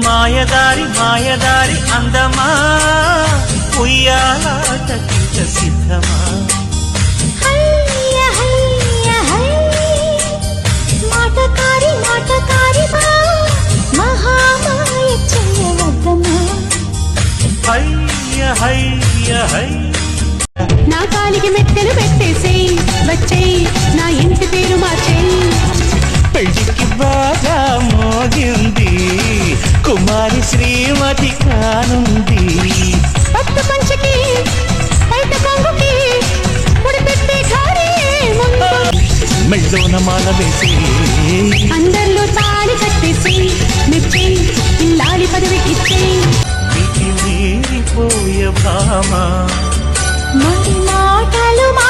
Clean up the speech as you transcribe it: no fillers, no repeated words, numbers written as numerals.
మాయదారి మాయదారి అందమా ఉయ్యాలాటకింక సిద్ధమా మాటకారి మాటకారి మహామాయ చెయ్యవద్దమా హయ్య హయ్య హయ్య నా కాలికి మెట్టెలు పెట్టేసేయ్ వచ్చేయ్ నా ఇంటి పేరు మార్చేయ్ పెళ్లికి బాగా మోగింది కుమారి శ్రీమతి కానుంది పట్టు పంచకి పైట కొంగుకి ముడి పెట్టే ఘారీ ముందు మెళ్ళోన మాల వేసి అందరిలో తాళి కట్టేసి మెచ్చి ఇల్లాలి పదవి ఇచ్చేయి మీరిపోయే భామ మాటలు మా